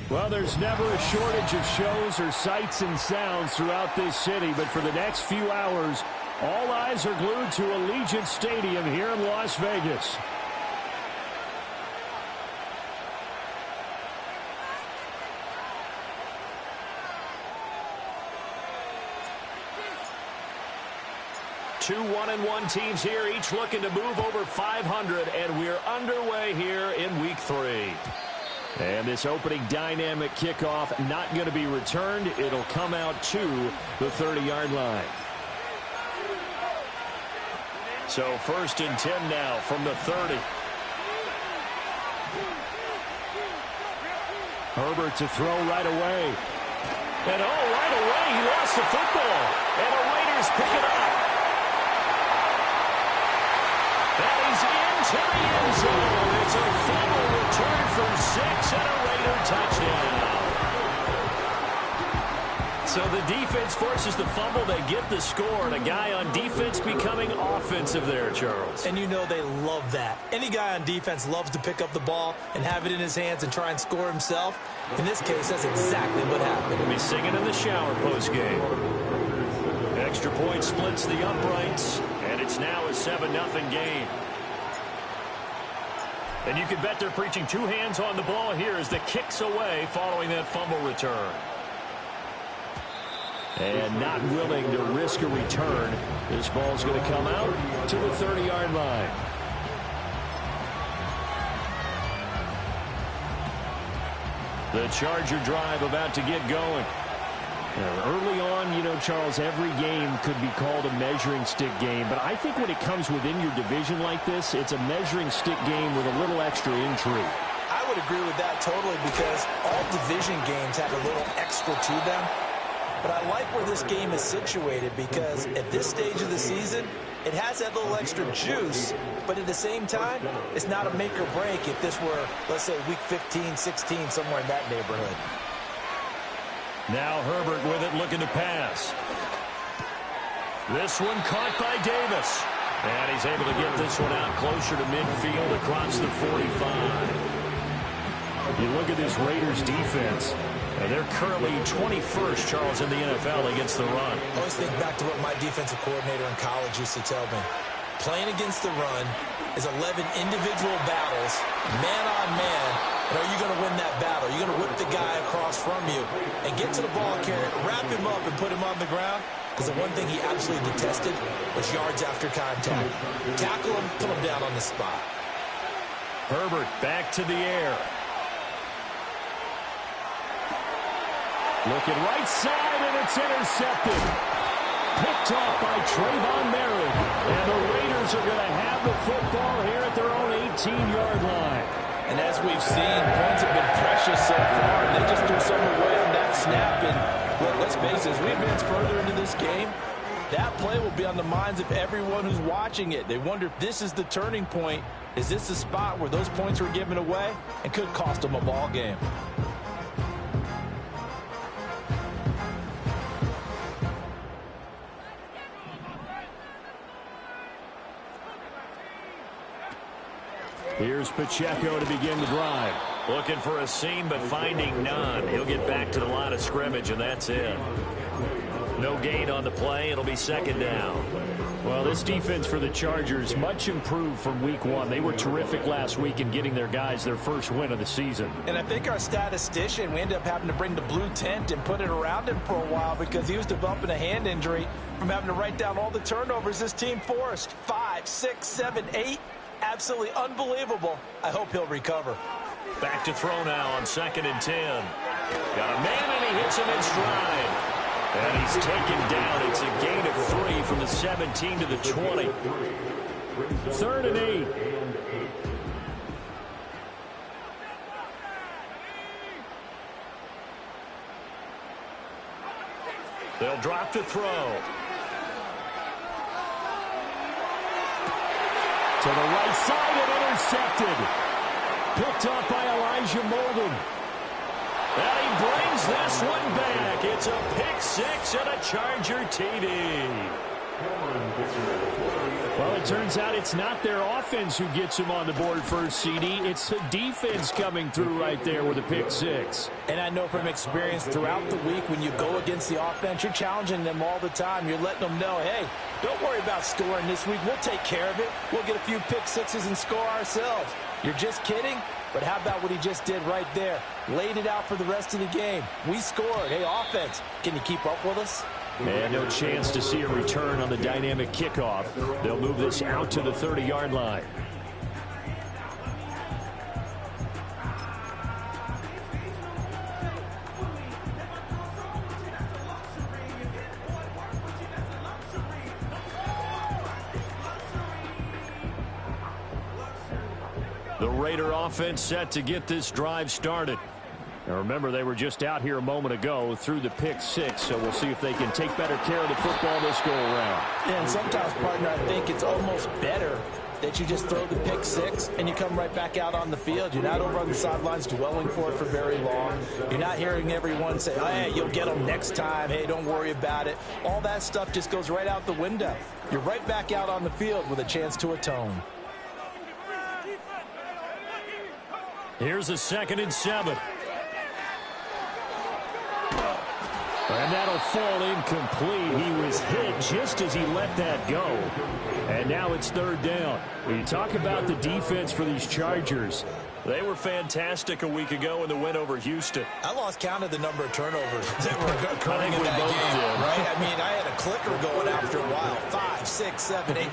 Well, there's never a shortage of shows or sights and sounds throughout this city, but for the next few hours, all eyes are glued to Allegiant Stadium here in Las Vegas. Two 1-1 teams here, each looking to move over 500, and we're underway here in Week 3. And this opening dynamic kickoff not going to be returned. It'll come out to the 30-yard line. So 1st and 10 now from the 30. Herbert to throw right away. And right away he lost the football. And the Raiders pick it up. And he's into the end zone. It's a fumble return for 6 and a Raider touchdown. So the defense forces the fumble. They get the score, and a guy on defense becoming offensive there, Charles. And you know they love that. Any guy on defense loves to pick up the ball and have it in his hands and try and score himself. In this case, that's exactly what happened. He'll be singing in the shower post-game. Extra point splits the uprights, and it's now a 7-0 game. And you can bet they're preaching two hands on the ball here as the kick's away following that fumble return. And not willing to risk a return. This ball's going to come out to the 30-yard line. The Charger drive about to get going. Early on, you know, Charles, every game could be called a measuring stick game. But I think when it comes within your division like this, it's a measuring stick game with a little extra intrigue. I would agree with that totally because all division games have a little extra to them. But I like where this game is situated because at this stage of the season, it has that little extra juice. But at the same time, it's not a make or break if this were, let's say, week 15, 16, somewhere in that neighborhood. Now Herbert with it, looking to pass. This one caught by Davis. And he's able to get this one out closer to midfield across the 45. You look at this Raiders defense, and they're currently 21st, Charles, in the NFL against the run. I always think back to what my defensive coordinator in college used to tell me. Playing against the run is 11 individual battles, man on man. And are you going to win that battle? You're going to whip the guy across from you and get to the ball carrier, wrap him up, and put him on the ground. Because the one thing he absolutely detested was yards after contact. Tackle him, put him down on the spot. Herbert back to the air. Looking right side, and it's intercepted. Picked off by Trayvon Merritt. And the Raiders are going to have the football here at their own 18-yard line. And as we've seen, points have been precious so far, and they just threw some away on that snap. And well, let's face it, as we advance further into this game, that play will be on the minds of everyone who's watching it. They wonder if this is the turning point. Is this the spot where those points were given away and could cost them a ball game? Here's Pacheco to begin the drive. Looking for a seam, but finding none. He'll get back to the line of scrimmage, and that's it. No gain on the play. It'll be second down. Well, this defense for the Chargers much improved from week 1. They were terrific last week in getting their guys their first win of the season. And I think our statistician, we ended up having to bring the blue tent and put it around him for a while because he was developing a hand injury from having to write down all the turnovers this team forced. 5, 6, 7, 8. Absolutely unbelievable. I hope he'll recover. Back to throw now on 2nd and 10. Got a man, and he hits him in stride. And he's taken down. It's a gain of 3 from the 17 to the 20. 3rd and 8. They'll drop to throw. To the right side and intercepted. Picked up by Elijah Molden. And he brings this one back. It's a pick 6 and a Charger TD. Well, it turns out it's not their offense who gets them on the board first, CD. It's the defense coming through right there with a pick six. And I know from experience throughout the week, when you go against the offense, you're challenging them all the time. You're letting them know, hey, don't worry about scoring this week. We'll take care of it. We'll get a few pick sixes and score ourselves. You're just kidding? But how about what he just did right there? Laid it out for the rest of the game. We scored. Hey, offense, can you keep up with us? And no chance to see a return on the dynamic kickoff. They'll move this out to the 30-yard line. The Raider offense set to get this drive started. Now remember, they were just out here a moment ago through the pick six, so we'll see if they can take better care of the football this go around. And sometimes, partner, I think it's almost better that you just throw the pick six and you come right back out on the field. You're not over on the sidelines dwelling for it for very long. You're not hearing everyone say, oh, hey, you'll get them next time. Hey, don't worry about it. All that stuff just goes right out the window. You're right back out on the field with a chance to atone. Here's a 2nd and 7. And that'll fall incomplete. He was hit just as he let that go. And now it's 3rd down. When you talk about the defense for these Chargers, they were fantastic a week ago in the win over Houston. I lost count of the number of turnovers that were occurring in we that both game, did. right? I mean, I had a clicker going after a while. 5, 6, 7, 8.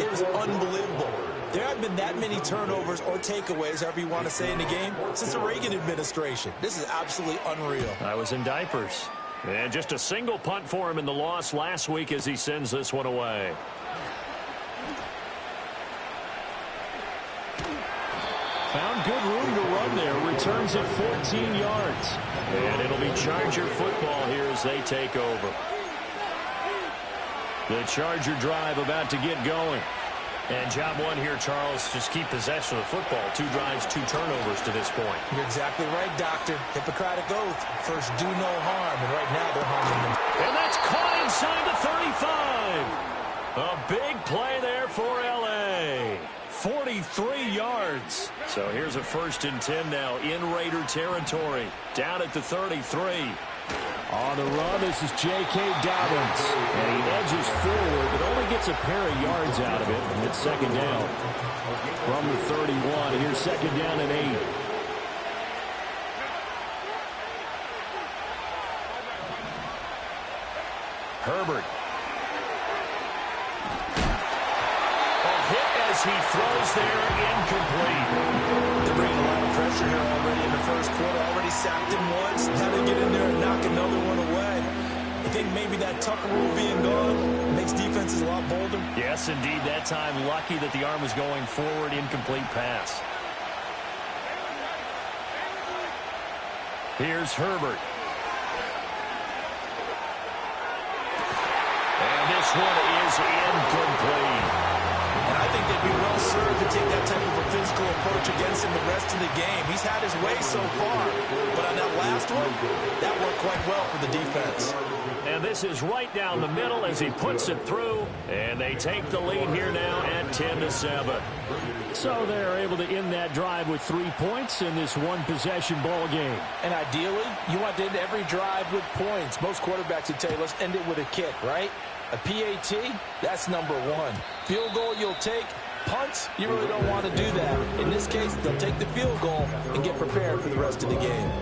It was unbelievable. There haven't been that many turnovers or takeaways, however you want to say, in the game since the Reagan administration. This is absolutely unreal. I was in diapers. And just a single punt for him in the loss last week as he sends this one away. Found good room to run there. Returns at 14 yards. And it'll be Charger football here as they take over. The Charger drive about to get going. And job one here, Charles, just keep possession of the football. 2 drives, 2 turnovers to this point. You're exactly right, Doctor. Hippocratic oath. First, do no harm. And right now, they're harming them. And that's caught inside the 35. A big play there for L.A. 43 yards. So here's a 1st and 10 now in Raider territory. Down at the 33. On the run, this is J.K. Dobbins. And he edges forward, but only gets a pair of yards out of it. And it's 2nd down. From the 31, here's 2nd down and 8. Herbert. A hit as he throws there, incomplete. They're bringing a lot of pressure here already in the first quarter. Already sacked him once. Had to get in there and knock another one away. I think maybe that Tucker rule being gone makes defenses a lot bolder. Yes, indeed. That time, lucky that the arm was going forward. Incomplete pass. Here's Herbert. And this one is incomplete. And I think they'd be well served to take that type of a physical approach against him the rest of the game. He's had his way so far, but on that last one, that worked quite well for the defense. And this is right down the middle as he puts it through, and they take the lead here now at 10-7. So they're able to end that drive with 3 points in this one-possession ball game. And ideally, you want to end every drive with points. Most quarterbacks would tell you, let's end it with a kick, right? A PAT, that's number 1. Field goal you'll take. Punts, you really don't want to do that. In this case, they'll take the field goal and get prepared for the rest of the game.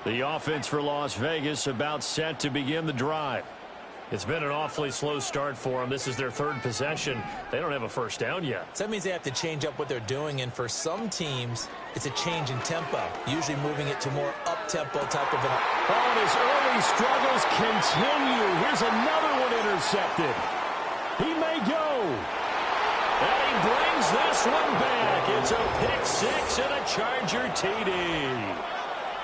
The offense for Las Vegas about set to begin the drive. It's been an awfully slow start for them. This is their 3rd possession. They don't have a first down yet. So that means they have to change up what they're doing, and for some teams, it's a change in tempo, usually moving it to more up-tempo type of an... Oh, and his early struggles continue. Here's another one intercepted. He may go. That brings this one back. It's a pick six and a Charger TD.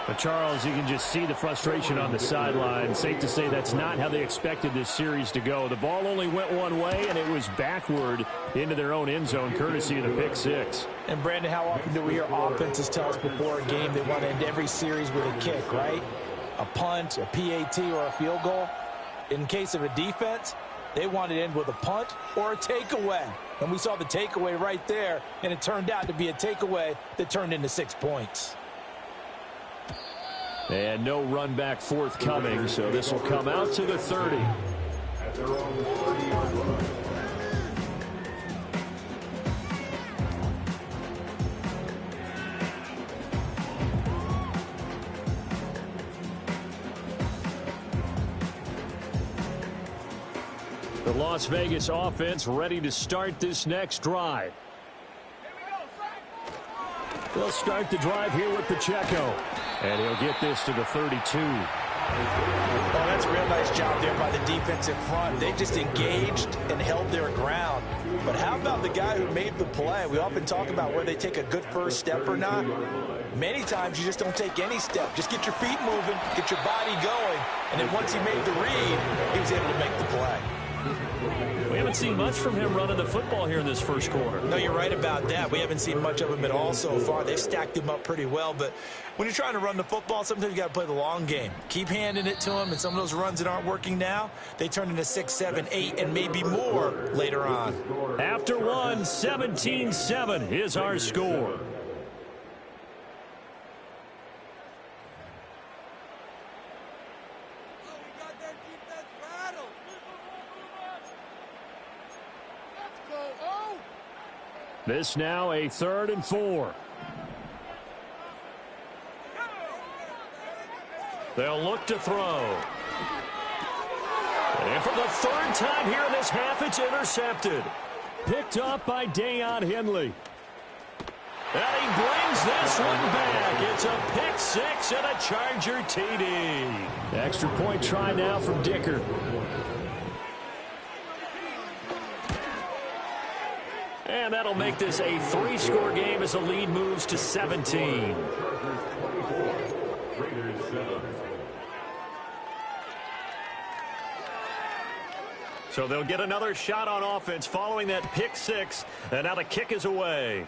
But Charles, you can just see the frustration on the sideline. Safe to say that's not how they expected this series to go. The ball only went one way, and it was backward into their own end zone, courtesy of the pick six. And, Brandon, how often do we hear offenses tell us before a game they want to end every series with a kick, right? A punt, a PAT, or a field goal. In case of a defense, they want to end with a punt or a takeaway. And we saw the takeaway right there, and it turned out to be a takeaway that turned into 6 points. And no run back forthcoming, so this will come out to the 30. The Las Vegas offense ready to start this next drive. They'll start the drive here with Pacheco. And he'll get this to the 32. Oh, that's a real nice job there by the defensive front. They just engaged and held their ground. But how about the guy who made the play? We often talk about whether they take a good first step or not. Many times you just don't take any step. Just get your feet moving, get your body going. And then once he made the read, he was able to make the play. We haven't seen much from him running the football here in this first quarter. No, you're right about that. We haven't seen much of him at all so far. They've stacked him up pretty well. But when you're trying to run the football, sometimes you got to play the long game. Keep handing it to him, and some of those runs that aren't working now, they turn into 6, 7, 8, and maybe more later on. After one, 17-7 is our score. This now a 3rd and 4. They'll look to throw. And for the 3rd time here in this half, it's intercepted. Picked up by Deion Henley. And he brings this one back. It's a pick six and a Charger TD. Extra point try now from Dicker. And that'll make this a 3-score game as the lead moves to 17. So they'll get another shot on offense following that pick six. And now the kick is away.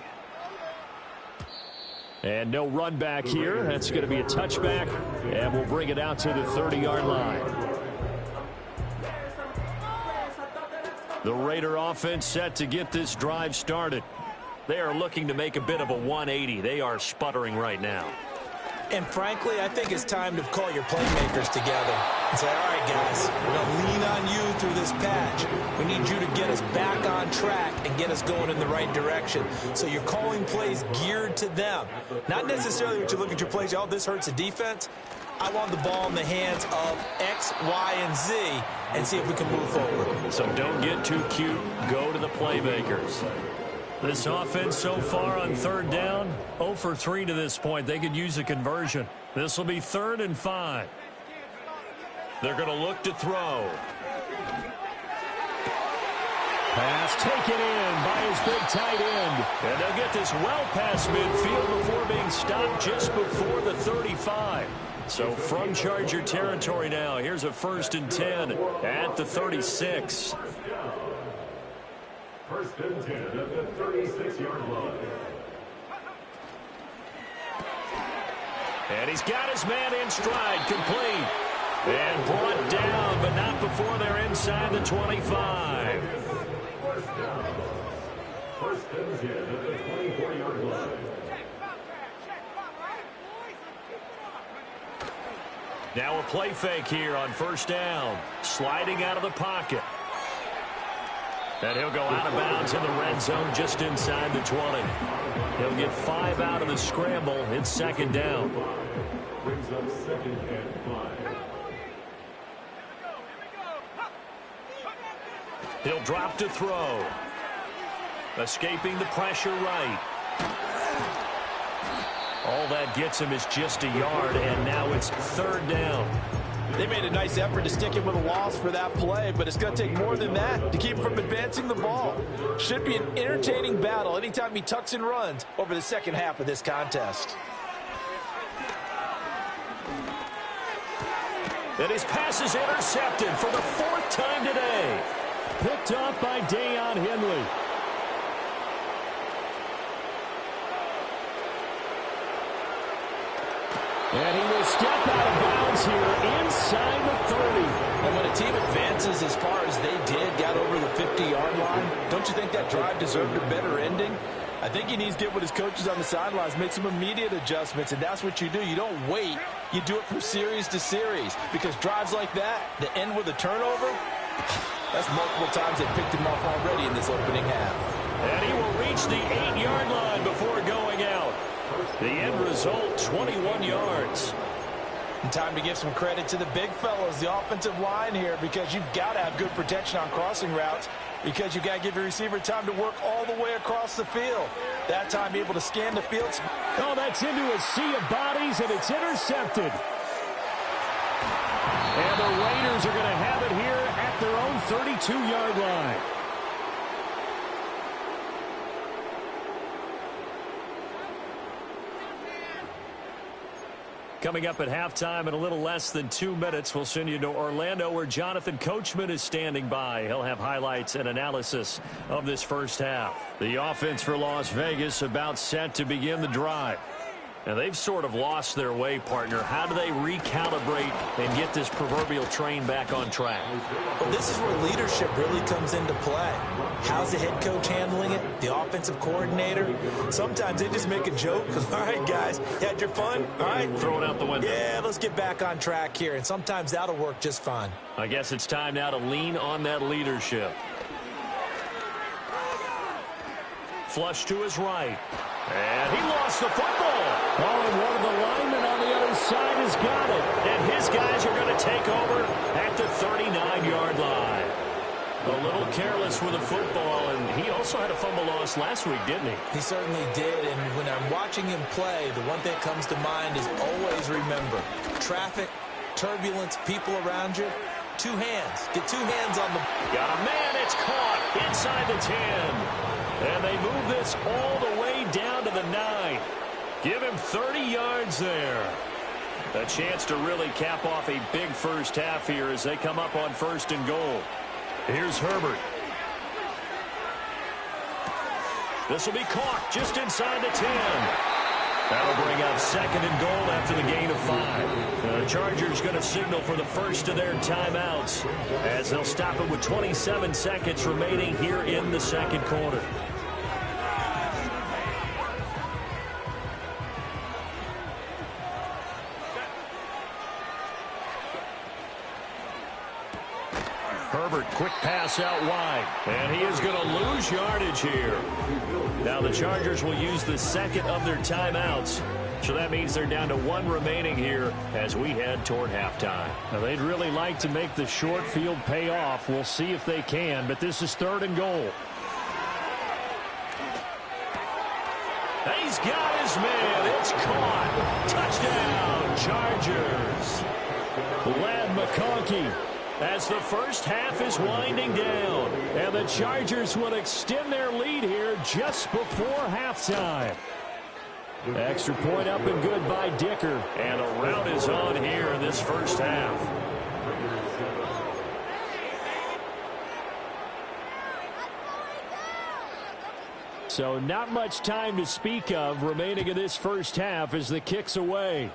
And no run back here. That's going to be a touchback. And we'll bring it out to the 30-yard line. The Raider offense set to get this drive started. They are looking to make a bit of a 180. They are sputtering right now. And frankly, I think it's time to call your playmakers together and say, all right, guys, we're going to lean on you through this patch. We need you to get us back on track and get us going in the right direction. So you're calling plays geared to them. Not necessarily what you look at your plays, oh, this hurts the defense. I want the ball in the hands of X, Y, and Z and see if we can move forward. So don't get too cute. Go to the playmakers. This offense so far on 3rd down, 0 for 3 to this point. They could use a conversion. This will be 3rd and 5. They're going to look to throw. Pass taken in by his big tight end. And they'll get this well past midfield before being stopped just before the 35. So from Charger territory now, here's a 1st and 10 at the 36. 1st and 10 at the 36-yard line. And he's got his man in stride, complete. And brought down, but not before they're inside the 25. 1st and 10 at the 24-yard line. Now a play fake here on 1st down. Sliding out of the pocket. And he'll go out of bounds in the red zone just inside the 20. He'll get 5 out of the scramble. It's 2nd down. Brings up 2nd and 5. He'll drop to throw. Escaping the pressure right. All that gets him is just a yard, and now it's 3rd down. They made a nice effort to stick him with a loss for that play, but it's going to take more than that to keep him from advancing the ball. Should be an entertaining battle anytime he tucks and runs over the second half of this contest. And his pass is intercepted for the 4th time today. Picked off by Deion Henley. And he will step out of bounds here inside the 30. And when a team advances as far as they did, got over the 50-yard line, don't you think that drive deserved a better ending? I think he needs to get with his coaches on the sidelines, make some immediate adjustments, and that's what you do. You don't wait. You do it from series to series, because drives like that end with a turnover, that's multiple times they picked him off already in this opening half. And he will reach the 8-yard line before going out. The end result, 21 yards. And time to give some credit to the big fellows, the offensive line here, because you've got to have good protection on crossing routes, because you've got to give your receiver time to work all the way across the field. That time able to scan the field. Oh, that's into a sea of bodies, and it's intercepted. And the Raiders are going to have it here at their own 32-yard line. Coming up at halftime in a little less than 2 minutes, we'll send you to Orlando where Jonathan Coachman is standing by. He'll have highlights and analysis of this first half. The offense for Las Vegas about set to begin the drive. Now, they've sort of lost their way, partner. How do they recalibrate and get this proverbial train back on track? Well, this is where leadership really comes into play. How's the head coach handling it? The offensive coordinator? Sometimes they just make a joke. All right, guys, you had your fun? All right. Throw it out the window. Yeah, let's get back on track here. And sometimes that'll work just fine. I guess it's time now to lean on that leadership. Flush to his right. And he lost the football. Oh, and one of the linemen on the other side has got it. And his guys are going to take over at the 39-yard line. A little careless with the football, and he also had a fumble loss last week, didn't he? He certainly did, and when I'm watching him play, the one thing that comes to mind is always remember, traffic, turbulence, people around you, 2 hands. Get 2 hands on the... Got a man, it's caught inside the 10. And they move this all the way down to the 9. Give him 30 yards there. A chance to really cap off a big first half here as they come up on 1st and goal. Here's Herbert. This will be caught just inside the 10. That'll bring up 2nd and goal after the gain of 5. The Chargers going to signal for the first of their timeouts as they'll stop it with 27 seconds remaining here in the 2nd quarter. Herbert, quick pass out wide. And he is going to lose yardage here. Now the Chargers will use the 2nd of their timeouts. So that means they're down to 1 remaining here as we head toward halftime. Now they'd really like to make the short field pay off. We'll see if they can, but this is 3rd and goal. He's got his man. It's caught. Touchdown, Chargers. Lad McConkey. As the first half is winding down. And the Chargers will extend their lead here just before halftime. Extra point up and good by Dicker. And a rout is on here in this first half. So not much time to speak of remaining in this first half as the kick's away.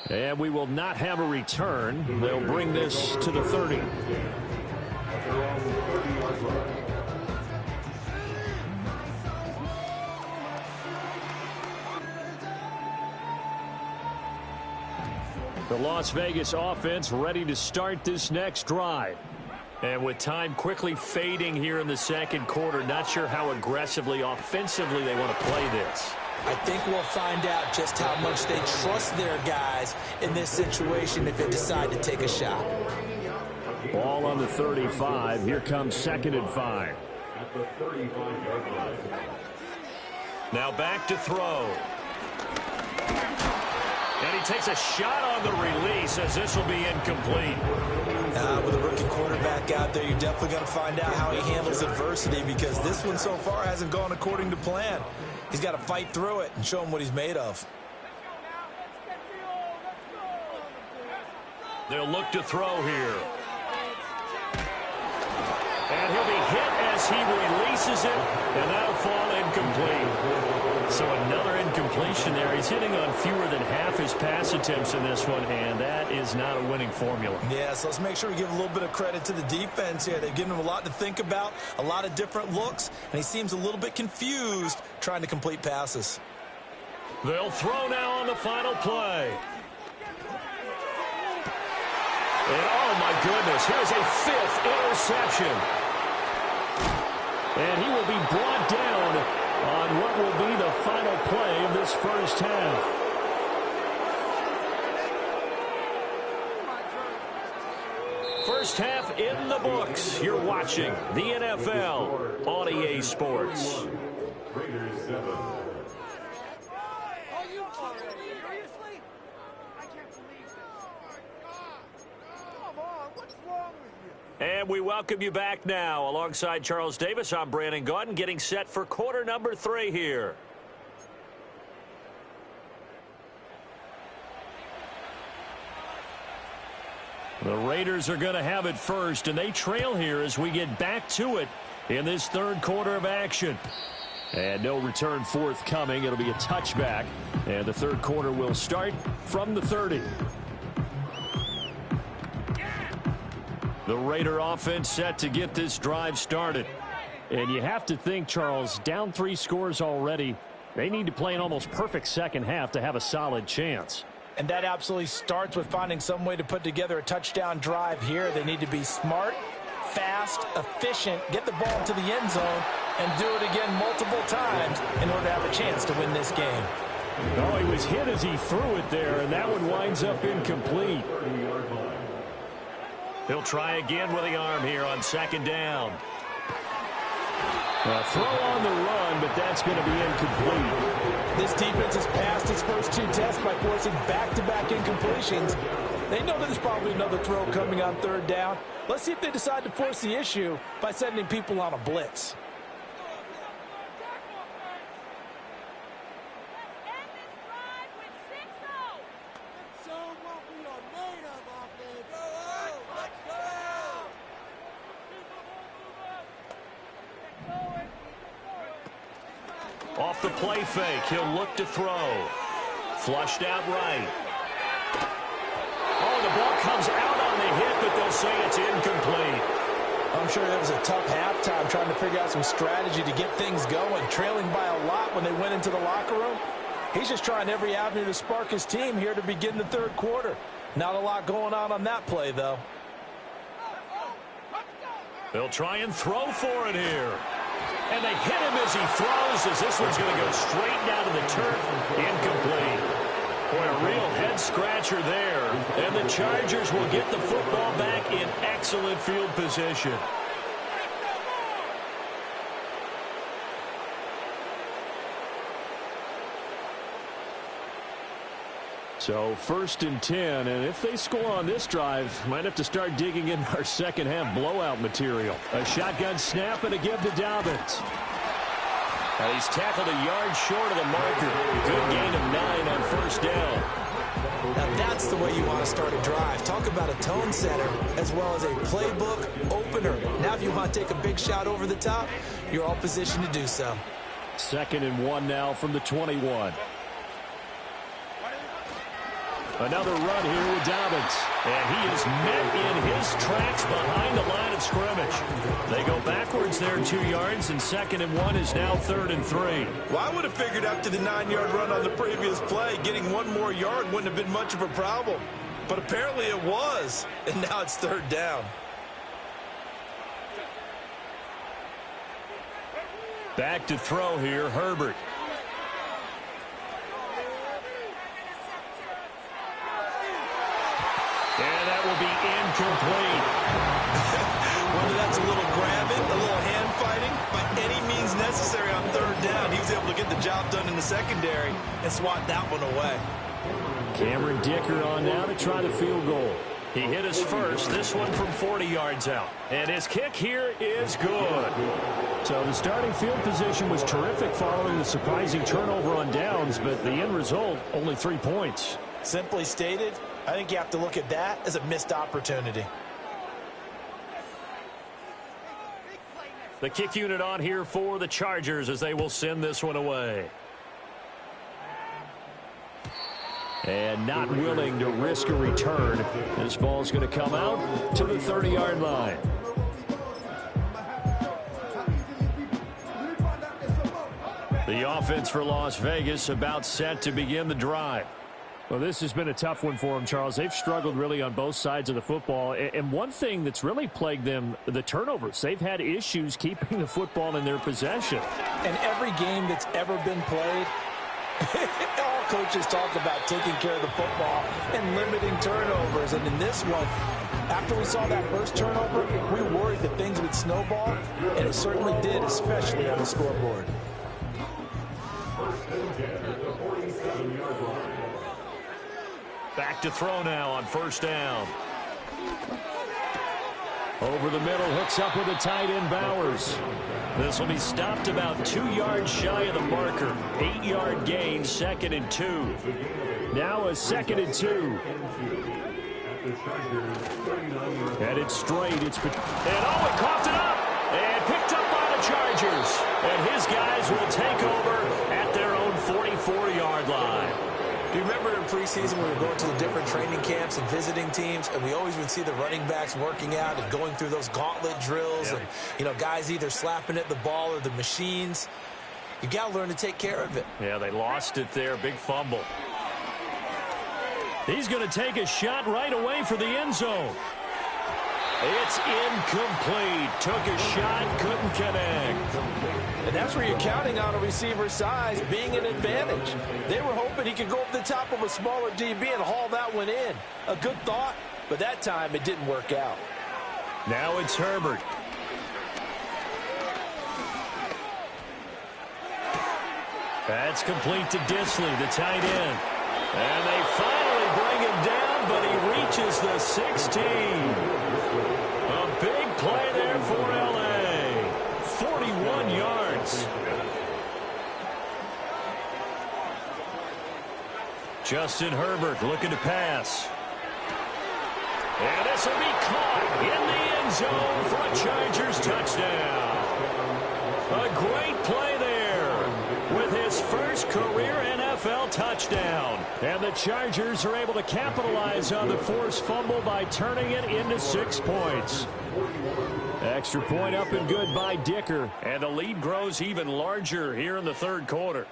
And we will not have a return. They'll bring this to the 30. The Las Vegas offense ready to start this next drive. And with time quickly fading here in the 2nd quarter, not sure how aggressively, offensively they want to play this. I think we'll find out just how much they trust their guys in this situation if they decide to take a shot. Ball on the 35. Here comes 2nd and 5. At the 35-yard line. Now back to throw. And he takes a shot on the release as this will be incomplete. With a rookie quarterback out there, you're definitely going to find out how he handles adversity, because this one so far hasn't gone according to plan. He's got to fight through it and show him what he's made of. They'll look to throw here. And he'll be hit as he releases it, and that'll fall incomplete. So another incompletion there. He's hitting on fewer than half his pass attempts in this one, and that is not a winning formula. Yeah, so let's make sure we give a little bit of credit to the defense here. They've given him a lot to think about, a lot of different looks, and he seems a little bit confused trying to complete passes. They'll throw now on the final play. And oh my goodness, here's a 5th interception. And he will be brought down on what will be the final play of this first half. First half in the books. You're watching the NFL on EA Sports. Raiders 7. And we welcome you back now. Alongside Charles Davis, I'm Brandon Gaudin, getting set for quarter number 3 here. The Raiders are going to have it first, and they trail here as we get back to it in this third quarter of action. And no return forthcoming. It'll be a touchback, and the third quarter will start from the 30. The Raider offense set to get this drive started. And you have to think, Charles, down 3 scores already. They need to play an almost perfect second half to have a solid chance. And that absolutely starts with finding some way to put together a touchdown drive here. They need to be smart, fast, efficient, get the ball to the end zone, and do it again multiple times in order to have a chance to win this game. Oh, he was hit as he threw it there, and that one winds up incomplete. He'll try again with the arm here on second down. A throw on the run, but that's going to be incomplete. This defense has passed its first 2 tests by forcing back-to-back incompletions. They know that there's probably another throw coming on third down. Let's see if they decide to force the issue by sending people on a blitz. Off the play fake, he'll look to throw. Flushed out right. Oh, the ball comes out on the hit, but they'll say it's incomplete. I'm sure that was a tough halftime trying to figure out some strategy to get things going, trailing by a lot when they went into the locker room. He's just trying every avenue to spark his team here to begin the third quarter. Not a lot going on that play, though. They'll try and throw for it here. And they hit him as he throws, as this one's going to go straight down to the turf. Incomplete. Boy, a real head-scratcher there. And the Chargers will get the football back in excellent field position. So 1st and 10, and if they score on this drive, might have to start digging in our second half blowout material. A shotgun snap and a give to Dobbins. And he's tackled a yard short of the marker. Good gain of 9 on first down. Now that's the way you want to start a drive. Talk about a tone setter as well as a playbook opener. Now if you want to take a big shot over the top, you're all positioned to do so. 2nd and 1 now from the 21. Another run here with Dobbins. And he is met in his tracks behind the line of scrimmage. They go backwards there 2 yards, and 2nd and 1 is now 3rd and 3. Well, I would have figured after the 9-yard run on the previous play, getting 1 more yard wouldn't have been much of a problem. But apparently it was, and now it's 3rd down. Back to throw here, Herbert. And that will be incomplete. Whether that's a little grabbing, a little hand fighting, by any means necessary on 3rd down, he was able to get the job done in the secondary and swat that one away. Cameron Dicker on now to try the field goal. He hit his first, this one from 40 yards out. And his kick here is good. So the starting field position was terrific following the surprising turnover on downs, but the end result, only 3 points. Simply stated, I think you have to look at that as a missed opportunity. The kick unit on here for the Chargers as they will send this one away. And not willing to risk a return. This ball's going to come out to the 30-yard line. The offense for Las Vegas about set to begin the drive. Well, this has been a tough one for them, Charles. They've struggled really on both sides of the football. And one thing that's really plagued them, the turnovers. They've had issues keeping the football in their possession. And every game that's ever been played, all coaches talk about taking care of the football and limiting turnovers. And in this one, after we saw that first turnover, we worried that things would snowball, and it certainly did, especially on the scoreboard. Back to throw now on first down. Over the middle, hooks up with the tight end Bowers. This will be stopped about 2 yards shy of the marker. 8-yard gain, 2nd and 2. Now a 2nd and 2. Headed straight. And he coughed it up and picked up by the Chargers. And his guys will take over at their own 44-yard line. Do you remember in preseason when we were going to the different training camps and visiting teams, and we always would see the running backs working out and going through those gauntlet drills, and, you know, guys either slapping at the ball or the machines. You got to learn to take care of it. Yeah, they lost it there. Big fumble. He's going to take a shot right away for the end zone. It's incomplete. Took a shot, couldn't connect. And that's where you're counting on a receiver's size being an advantage. They were hoping he could go over the top of a smaller DB and haul that one in. A good thought, but that time it didn't work out. Now it's Herbert. That's complete to Disley, the tight end. And they finally bring him down, but he reaches the 16. A big play there for L.A. 41 yards. Justin Herbert looking to pass. And this will be caught in the end zone for a Chargers touchdown. A great play there with his first career NFL touchdown. And the Chargers are able to capitalize on the forced fumble by turning it into 6 points. Extra point up and good by Dicker. And the lead grows even larger here in the third quarter.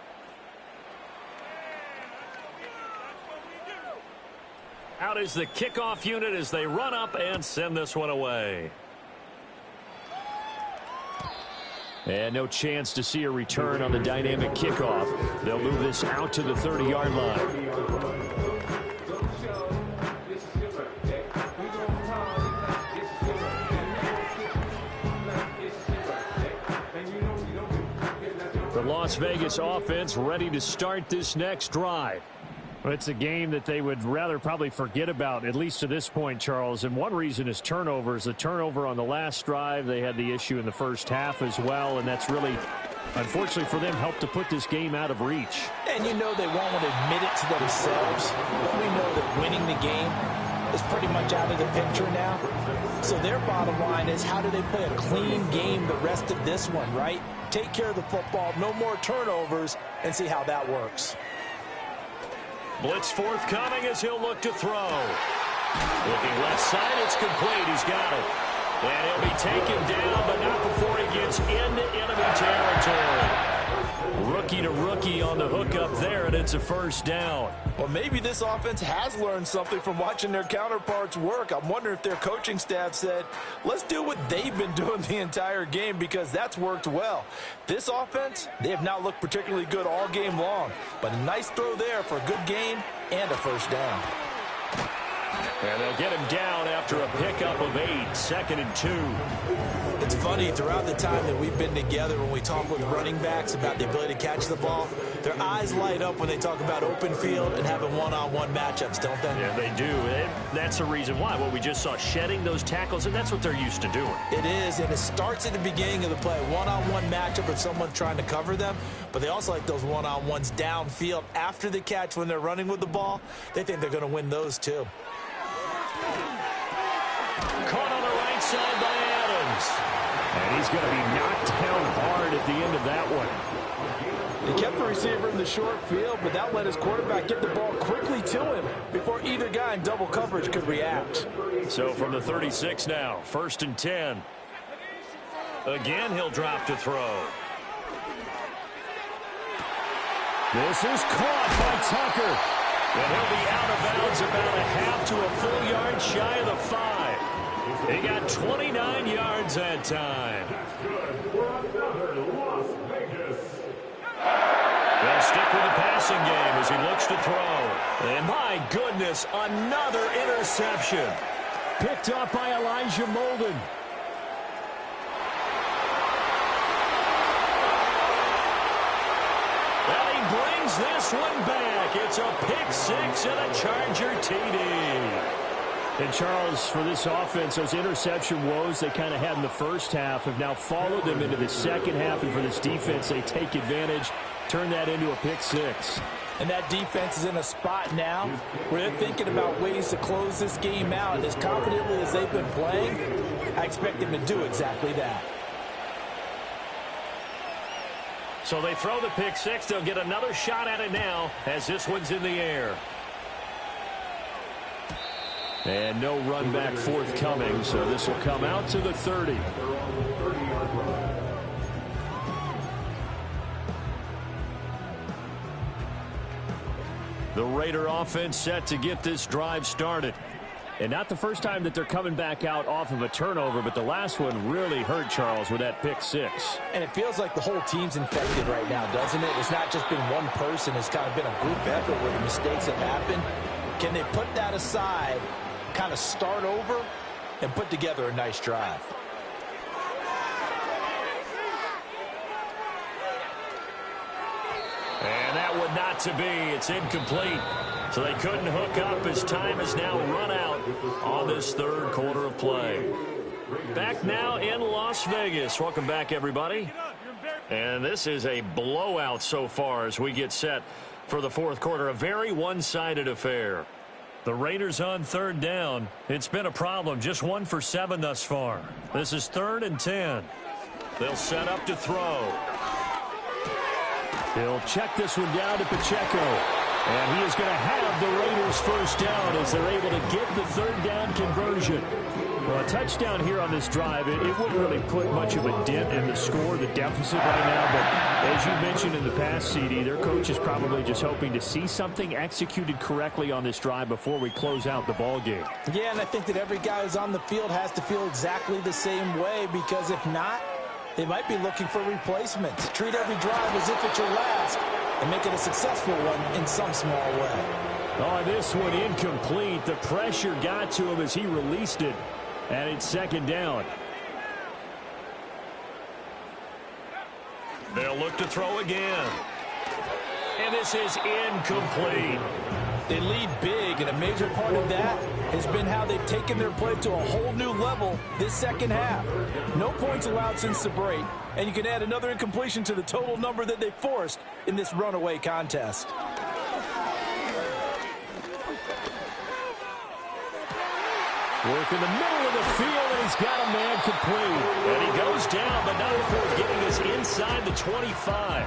Out is the kickoff unit as they run up and send this one away. And no chance to see a return on the dynamic kickoff. They'll move this out to the 30-yard line. The Las Vegas offense ready to start this next drive. Well, it's a game that they would rather probably forget about, at least to this point, Charles. And one reason is turnovers. A turnover on the last drive. They had the issue in the first half as well, and that's really, unfortunately for them, helped to put this game out of reach. And you know they won't admit it to themselves, but we know that winning the game is pretty much out of the picture now. So their bottom line is, how do they play a clean game the rest of this one, right? Take care of the football, no more turnovers, and see how that works. Blitz forthcoming as he'll look to throw. Looking left side, it's complete. He's got it. And he'll be taken down, but not before he gets into enemy territory. Rookie to rookie on the hookup there, and it's a first down. Well, maybe this offense has learned something from watching their counterparts work. I'm wondering if their coaching staff said, let's do what they've been doing the entire game, because that's worked well. This offense, they have not looked particularly good all game long, but a nice throw there for a good gain and a first down. And they'll get him down after a pickup of 8, 2nd and 2. It's funny, throughout the time that we've been together, when we talk with running backs about the ability to catch the ball, their eyes light up when they talk about open field and having one-on-one matchups, don't they? Yeah, they do. And that's the reason why. Well, we just saw shedding those tackles, and that's what they're used to doing. It is, and it starts at the beginning of the play. One-on-one matchup if someone's trying to cover them, but they also like those one-on-ones downfield after the catch when they're running with the ball. They think they're going to win those too. Caught on the right side by Adams. And he's going to be knocked down hard at the end of that one. He kept the receiver in the short field, but that let his quarterback get the ball quickly to him before either guy in double coverage could react. So from the 36 now, 1st and 10. Again, he'll drop to throw. This is caught by Tucker. And he'll be out of bounds about a half to a full yard shy of the 5. He got 29 yards that time. They'll stick with the passing game as he looks to throw. And my goodness, another interception. Picked up by Elijah Molden. Well, he brings this one back. It's a pick 6 and a Charger TD. And Charles, for this offense, those interception woes they kind of had in the first half have now followed them into the second half. And for this defense, they take advantage, turn that into a pick 6. And that defense is in a spot now where they're thinking about ways to close this game out. And as confidently as they've been playing, I expect them to do exactly that. So they throw the pick 6. They'll get another shot at it now as this one's in the air. And no run back forthcoming, so this will come out to the 30. The Raider offense set to get this drive started. And not the first time that they're coming back out off of a turnover, but the last one really hurt Charles with that pick 6. And it feels like the whole team's infected right now, doesn't it? It's not just been one person. It's kind of been a group effort where the mistakes have happened. Can they put that aside, kind of start over, and put together a nice drive? And that one not to be. It's incomplete. So they couldn't hook up as time is now run out on this third quarter of play. Back now in Las Vegas. Welcome back, everybody. And this is a blowout so far as we get set for the fourth quarter. A very one-sided affair. The Raiders on 3rd down. It's been a problem. Just 1 for 7 thus far. This is 3rd and 10. They'll set up to throw. He'll check this one down to Pacheco. And he is going to have the Raiders first down as they're able to get the 3rd down conversion. Well, a touchdown here on this drive, it wouldn't really put much of a dent in the score, the deficit right now. But as you mentioned in the past, CD, their coach is probably just hoping to see something executed correctly on this drive before we close out the ball game. Yeah, and I think that every guy who's on the field has to feel exactly the same way, because if not, they might be looking for replacements. Treat every drive as if it's your last and make it a successful one in some small way. Oh, this one incomplete. The pressure got to him as he released it. And it's 2nd down. They'll look to throw again. And this is incomplete. They lead big, and a major part of that has been how they've taken their play to a whole new level this second half. No points allowed since the break, and you can add another incompletion to the total number that they forced in this runaway contest. Work in the middle of the field, and he's got a man complete. And he goes down, but not before getting us inside the 25.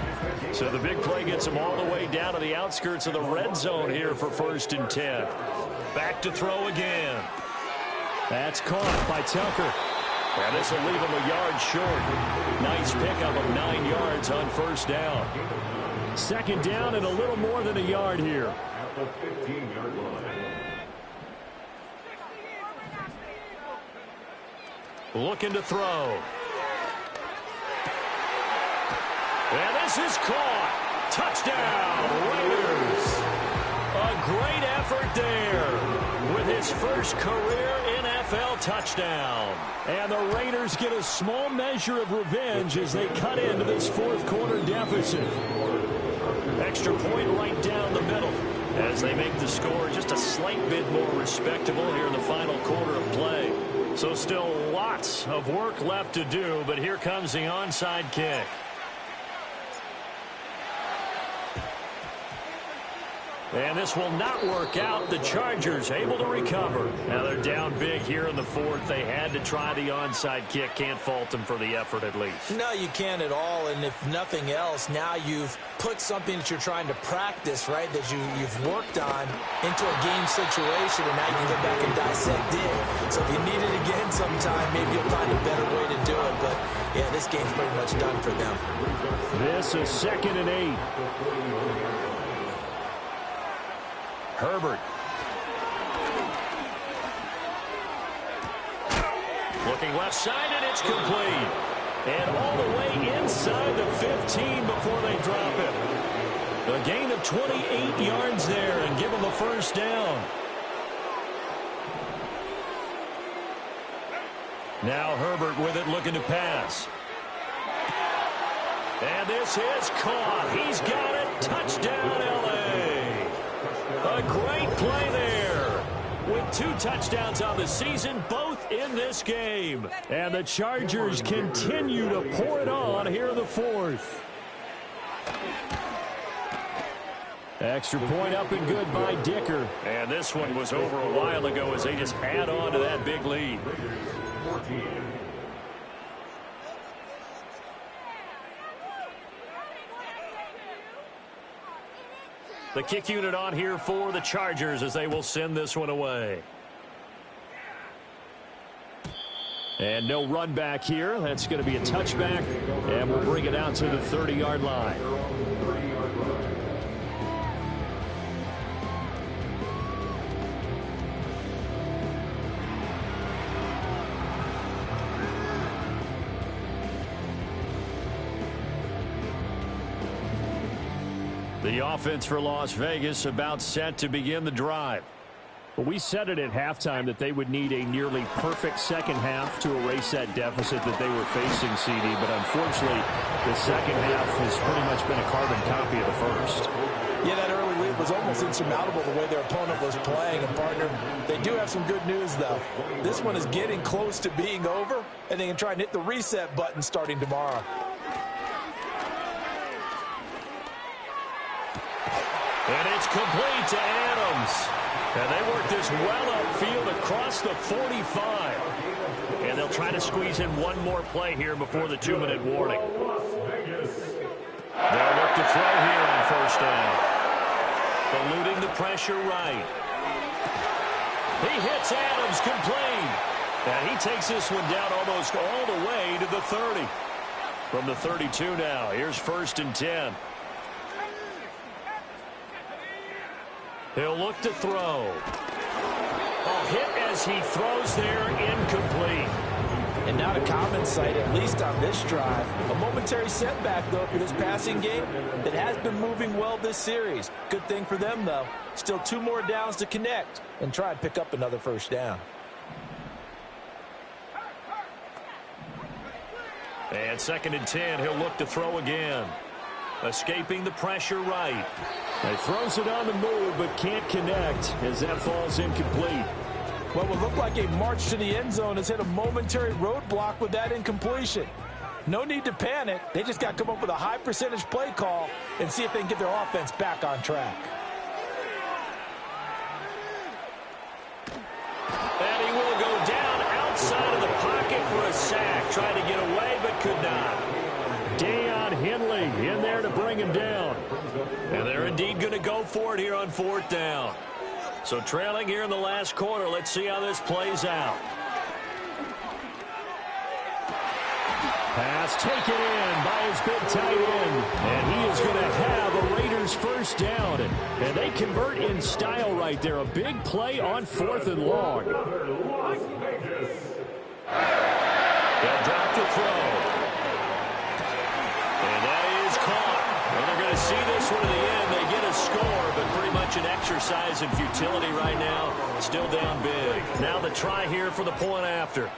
So the big play gets him all the way down to the outskirts of the red zone here for 1st and 10. Back to throw again. That's caught by Tucker. And this will leave him a yard short. Nice pickup of 9 yards on 1st down. 2nd down and a little more than a yard here. At the 15-yard line. Looking to throw. And this is caught. Touchdown, Raiders. A great effort there with his first career NFL touchdown. And the Raiders get a small measure of revenge as they cut into this fourth quarter deficit. Extra point right down the middle as they make the score just a slight bit more respectable here in the final quarter of play. So still lots of work left to do, but here comes the onside kick. And this will not work out. The Chargers able to recover. Now they're down big here in the fourth. They had to try the onside kick. Can't fault them for the effort at least. No, you can't at all. And if nothing else, now you've put something that you're trying to practice, right, that you've worked on into a game situation, and now you can go back and dissect it. So if you need it again sometime, maybe you'll find a better way to do it. But, yeah, this game's pretty much done for them. This is 2nd and 8. Herbert. Looking left side, and it's complete. And all the way inside the 15 before they drop it. A gain of 28 yards there and give them the first down. Now Herbert with it, looking to pass. And this is caught. He's got it. Touchdown, L.A. A great play there. With 2 touchdowns on the season, both in this game. And the Chargers continue to pour it on here in the fourth. Extra point up and good by Dicker. And this one was over a while ago as they just add on to that big lead. The kick unit on here for the Chargers as they will send this one away. And no run back here. That's going to be a touchback. And we'll bring it out to the 30-yard line. The offense for Las Vegas about set to begin the drive. Well, we said it at halftime that they would need a nearly perfect second half to erase that deficit that they were facing, CD. But unfortunately, the second half has pretty much been a carbon copy of the first. Yeah, that early lead was almost insurmountable the way their opponent was playing. And, partner, they do have some good news, though. This one is getting close to being over, and they can try and hit the reset button starting tomorrow. And it's complete to Adams. And they work this well upfield across the 45. And they'll try to squeeze in one more play here before the 2-minute warning. They'll look to throw here on first down. Eluding the pressure right. He hits Adams complete. And he takes this one down almost all the way to the 30. From the 32 now, here's 1st and 10. He'll look to throw. A hit as he throws there, incomplete. And not a common sight, at least on this drive. A momentary setback, though, for this passing game that has been moving well this series. Good thing for them, though. Still 2 more downs to connect and try and pick up another first down. And 2nd and 10, he'll look to throw again. Escaping the pressure right. He throws it on the move, but can't connect as that falls incomplete. What would look like a march to the end zone has hit a momentary roadblock with that incompletion. No need to panic. They just got to come up with a high percentage play call and see if they can get their offense back on track. And he will go down outside of the pocket for a sack. Tried to get away, but could not. Deion Henley in there to bring him down. And they're indeed going to go for it here on 4th down. So trailing here in the last quarter. Let's see how this plays out. Pass taken in by his big tight end. And he is going to have a Raiders first down. And they convert in style right there. A big play on 4th and long. They'll drop the throw. And that is caught. Well, they're going to see this one to the end. They get a score, but pretty much an exercise in futility right now. Still down big. Now the try here for the point after.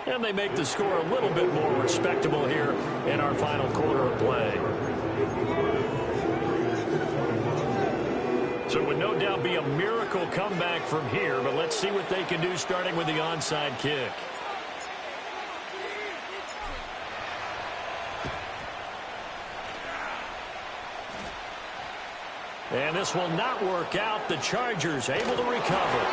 And they make the score a little bit more respectable here in our final quarter of play. So it would no doubt be a miracle comeback from here, but let's see what they can do starting with the onside kick. And this will not work out. The Chargers able to recover.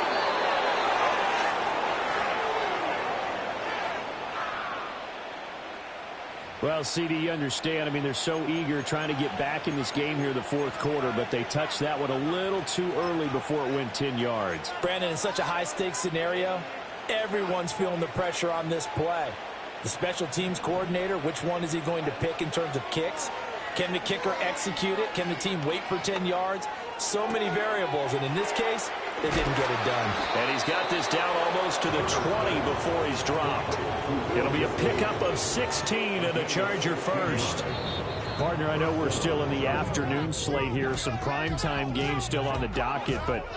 Well, CD, you understand. I mean, they're so eager trying to get back in this game here in the fourth quarter, but they touched that one a little too early before it went 10 yards. Brandon, in such a high-stakes scenario, everyone's feeling the pressure on this play. The special teams coordinator, which one is he going to pick in terms of kicks? Can the kicker execute it? Can the team wait for 10 yards? So many variables, and in this case, they didn't get it done. And he's got this down almost to the 20 before he's dropped. It'll be a pickup of 16 and a Charger first. Partner, I know we're still in the afternoon slate here. Some primetime games still on the docket, but